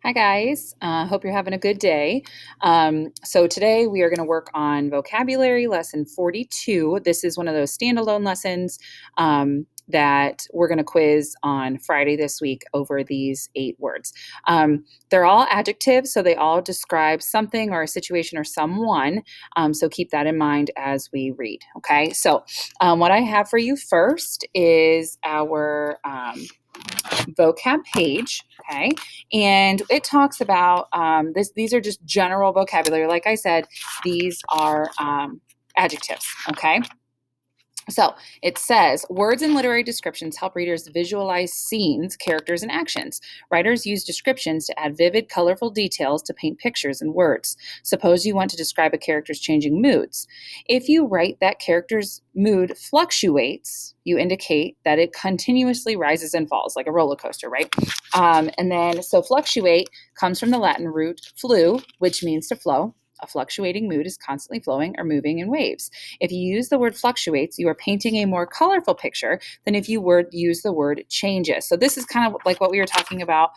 Hi guys, hope you're having a good day. So today we are going to work on vocabulary lesson 42. This is one of those standalone lessons that we're going to quiz on Friday this week over these 8 words. They're all adjectives, so they all describe something or a situation or someone. So keep that in mind as we read. Okay, so what I have for you first is our vocab page, okay, and it talks about these are just general vocabulary. Like I said, these are adjectives, okay. So it says, words and literary descriptions help readers visualize scenes, characters, and actions. Writers use descriptions to add vivid, colorful details to paint pictures in words. Suppose you want to describe a character's changing moods. If you write that character's mood fluctuates, you indicate that it continuously rises and falls, like a roller coaster, right? So fluctuate comes from the Latin root flu, which means to flow. A fluctuating mood is constantly flowing or moving in waves. If you use the word fluctuates, you are painting a more colorful picture than if you use the word changes. So this is kind of like what we were talking about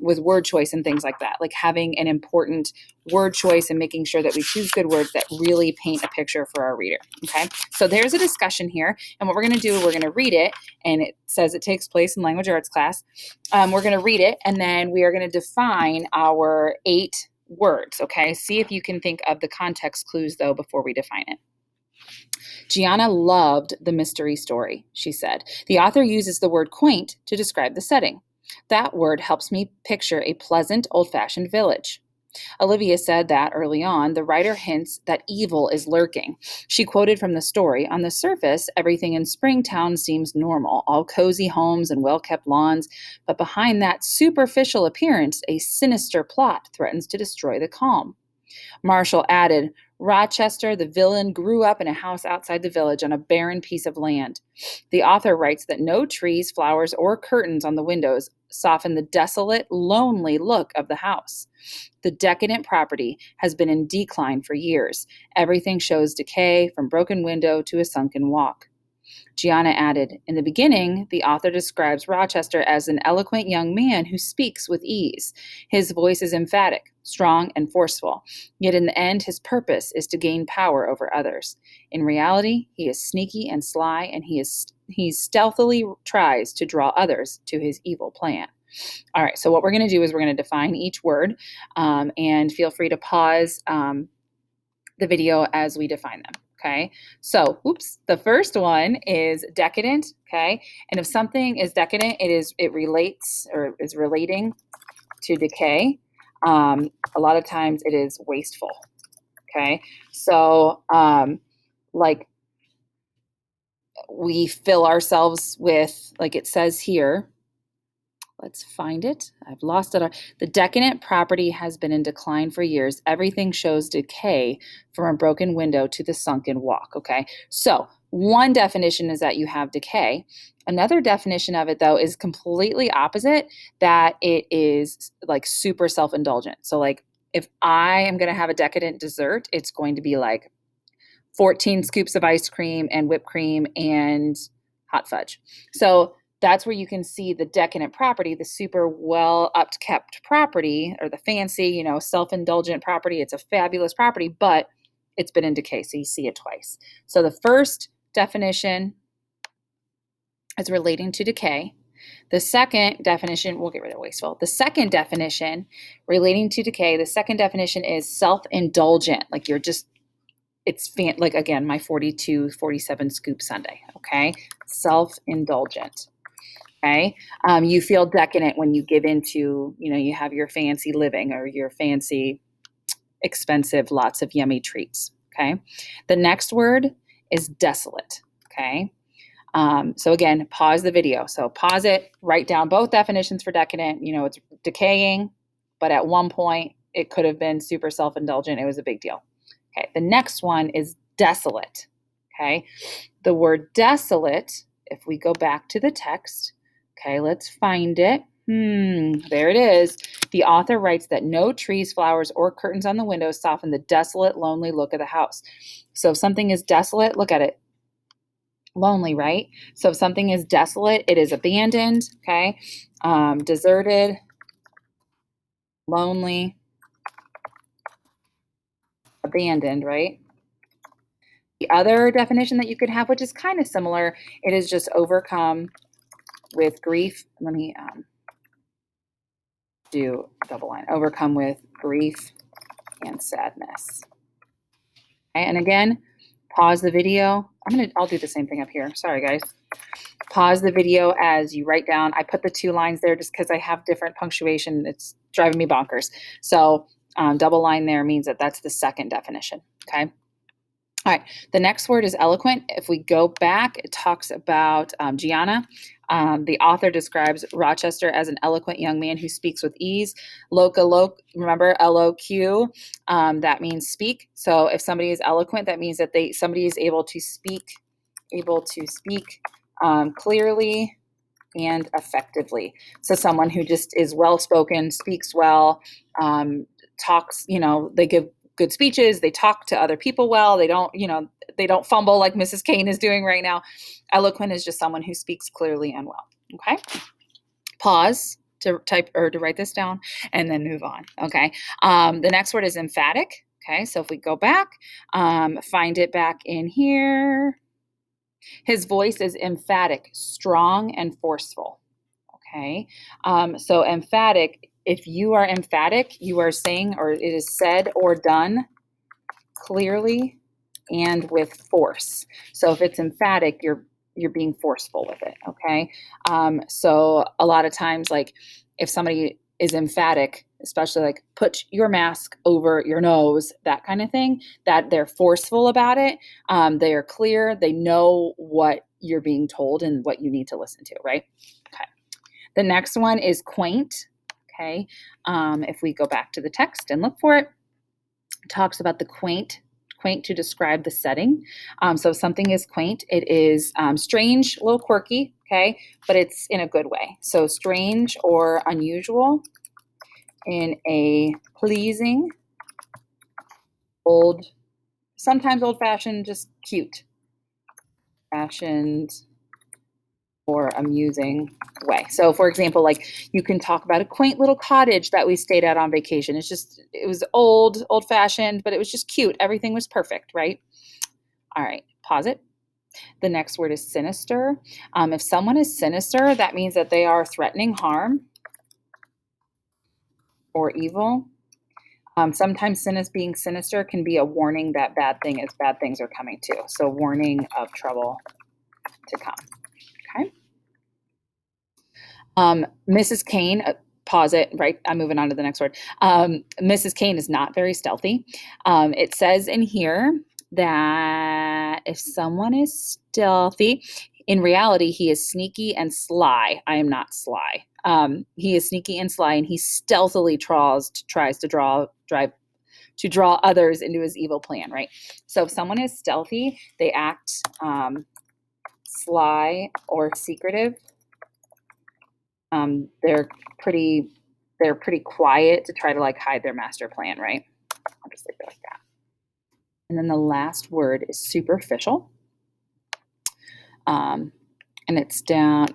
with word choice and things like that, like having an important word choice and making sure that we choose good words that really paint a picture for our reader. Okay, so there's a discussion here, and what we're going to do, we're going to read it, and it says it takes place in language arts class. We're going to read it, and then we are going to define our 8 words, okay? See if you can think of the context clues, though, before we define it. Gianna loved the mystery story, she said. The author uses the word quaint to describe the setting. That word helps me picture a pleasant, old-fashioned village. Olivia said that early on, the writer hints that evil is lurking. She quoted from the story, on the surface, everything in Springtown seems normal, all cozy homes and well-kept lawns, but behind that superficial appearance, a sinister plot threatens to destroy the calm. Marshall added, Rochester, the villain, grew up in a house outside the village on a barren piece of land. The author writes that no trees, flowers, or curtains on the windows soften the desolate, lonely look of the house. The decadent property has been in decline for years. Everything shows decay, from broken window to a sunken walk. Gianna added, in the beginning, the author describes Rochester as an eloquent young man who speaks with ease. His voice is emphatic, strong, and forceful. Yet in the end, his purpose is to gain power over others. In reality, he is sneaky and sly, and he stealthily tries to draw others to his evil plan. All right, so what we're going to do is we're going to define each word, and feel free to pause the video as we define them. Okay, so the first one is decadent. Okay, and if something is decadent, it relates or is relating to decay. A lot of times it is wasteful. Okay, so like we fill ourselves with, like it says here. Let's find it. I've lost it. The decadent property has been in decline for years. Everything shows decay, from a broken window to the sunken walk. Okay, so one definition is that you have decay. Another definition of it, though, is completely opposite, that it is like super self-indulgent. So like if I am going to have a decadent dessert, it's going to be like 14 scoops of ice cream and whipped cream and hot fudge. So that's where you can see the decadent property, the super well upkept property, or the fancy, self-indulgent property. It's a fabulous property, but it's been in decay, so you see it twice. So the first definition is relating to decay. The second definition, we'll get rid of wasteful. The second definition relating to decay, the second definition is self-indulgent. Like like again, my 47 scoop sundae, okay? Self-indulgent. Okay. You feel decadent when you give into, you have your fancy living or your fancy, expensive, lots of yummy treats. Okay. The next word is desolate. Okay. So again, pause the video. So pause it, write down both definitions for decadent. It's decaying, but at one point it could have been super self-indulgent. It was a big deal. Okay. The next one is desolate. Okay. The word desolate, if we go back to the text, okay, let's find it. There it is. The author writes that no trees, flowers, or curtains on the windows soften the desolate, lonely look of the house. So if something is desolate, look at it. Lonely, right? So if something is desolate, it is abandoned, okay? Deserted, lonely, abandoned, right? The other definition that you could have, which is kind of similar, it is just overcome with grief. Let me do double line. Overcome with grief and sadness. Okay, and again, pause the video. I'll do the same thing up here. Sorry, guys. Pause the video as you write down. I put the 2 lines there just because I have different punctuation. It's driving me bonkers. So double line there means that that's the second definition. Okay. All right, the next word is eloquent. If we go back, it talks about Gianna. The author describes Rochester as an eloquent young man who speaks with ease. Remember L-O-Q, that means speak. So if somebody is eloquent, that means that somebody is able to speak clearly and effectively. So someone who just is well-spoken, speaks well, talks, they give good speeches, they talk to other people well, they don't fumble like Mrs. Kane is doing right now. Eloquent is just someone who speaks clearly and well. Okay. Pause to type or to write this down and then move on. Okay. The next word is emphatic. Okay. So if we go back, find it back in here. His voice is emphatic, strong, and forceful. Okay. So emphatic, if you are emphatic, you are saying, or it is said or done clearly and with force. So if it's emphatic, you're being forceful with it. Okay. So a lot of times, like if somebody is emphatic, especially like put your mask over your nose, that kind of thing, that they're forceful about it. They are clear. They know what you're being told and what you need to listen to, right? Okay. The next one is quaint. Okay. If we go back to the text and look for it, it talks about the quaint to describe the setting. So if something is quaint, it is strange, a little quirky, okay, but it's in a good way. So strange or unusual in a pleasing, sometimes old-fashioned, just cute, fashioned, or amusing way. So for example, like you can talk about a quaint little cottage that we stayed at on vacation. It was old-fashioned, but it was just cute. Everything was perfect, right? All right, pause it. The next word is sinister. If someone is sinister, that means that they are threatening harm or evil. Sometimes being sinister can be a warning that bad things are coming too. So warning of trouble to come. Okay. Mrs. Kane, pause it, right? I'm moving on to the next word. Mrs. Kane is not very stealthy. It says in here that if someone is stealthy, in reality, he is sneaky and sly. I am not sly. He is sneaky and sly, and he stealthily tries to draw others into his evil plan, right? So if someone is stealthy, they act sly or secretive. They're pretty quiet to try to like hide their master plan, right? I'll just leave it like that. And then the last word is superficial. And it's down,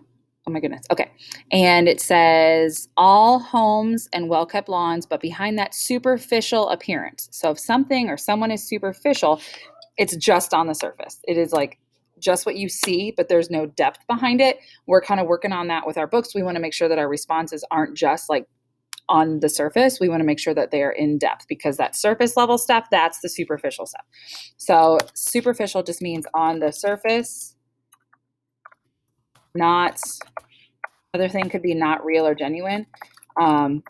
oh my goodness. Okay. And it says all homes and well-kept lawns, but behind that superficial appearance. So if something or someone is superficial, it's just on the surface. It is like just what you see, but there's no depth behind it. We're kind of working on that with our books. We want to make sure that our responses aren't just like on the surface. We want to make sure that they are in depth, because that surface level stuff, that's the superficial stuff. So superficial just means on the surface, not, other thing could be not real or genuine. So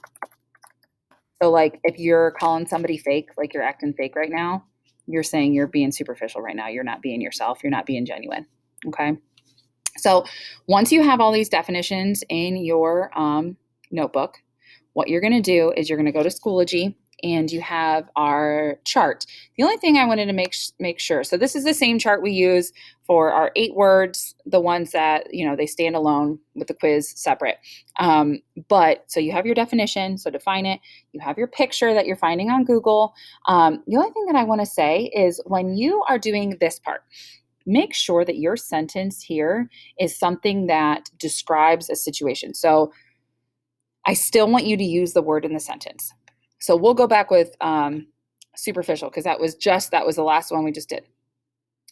like if you're calling somebody fake, like you're acting fake right now, you're saying you're being superficial right now. You're not being yourself. You're not being genuine. Okay. So once you have all these definitions in your notebook, what you're going to do is you're going to go to Schoology, and you have our chart. The only thing I wanted to make sure, so this is the same chart we use for our 8 words, the ones that, they stand alone with the quiz separate. But so you have your definition, so define it. You have your picture that you're finding on Google. The only thing that I want to say is when you are doing this part, make sure that your sentence here is something that describes a situation. So I still want you to use the word in the sentence. So we'll go back with superficial because that was the last one we just did.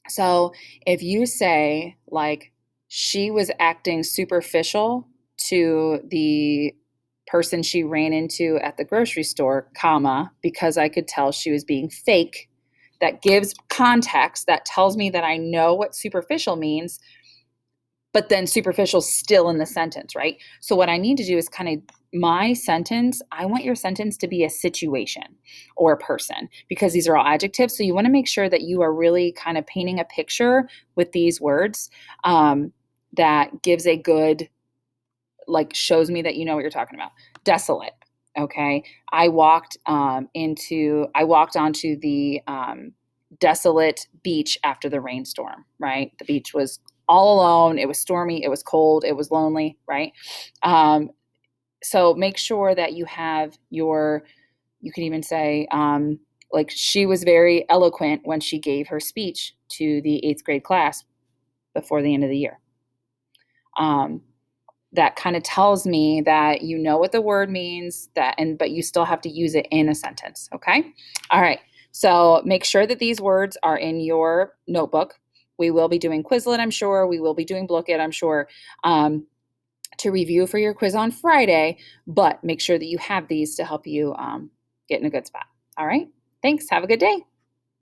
So if you say like, she was acting superficial to the person she ran into at the grocery store, comma, because I could tell she was being fake. That gives context. That tells me that I know what superficial means, but then superficial still in the sentence, right? So what I need to do is kind of my sentence, I want your sentence to be a situation or a person because these are all adjectives. So you want to make sure that you are really kind of painting a picture with these words that gives a good, like shows me that you know what you're talking about. Desolate. Okay. I walked onto the desolate beach after the rainstorm, right? The beach was all alone. It was stormy. It was cold. It was lonely, right? So make sure that you have you can even say, like, she was very eloquent when she gave her speech to the 8th grade class before the end of the year. That kind of tells me that you know what the word means, but you still have to use it in a sentence, okay? All right, so make sure that these words are in your notebook. We will be doing Quizlet, I'm sure. We will be doing Book It, I'm sure, to review for your quiz on Friday, but make sure that you have these to help you get in a good spot. All right, thanks. Have a good day.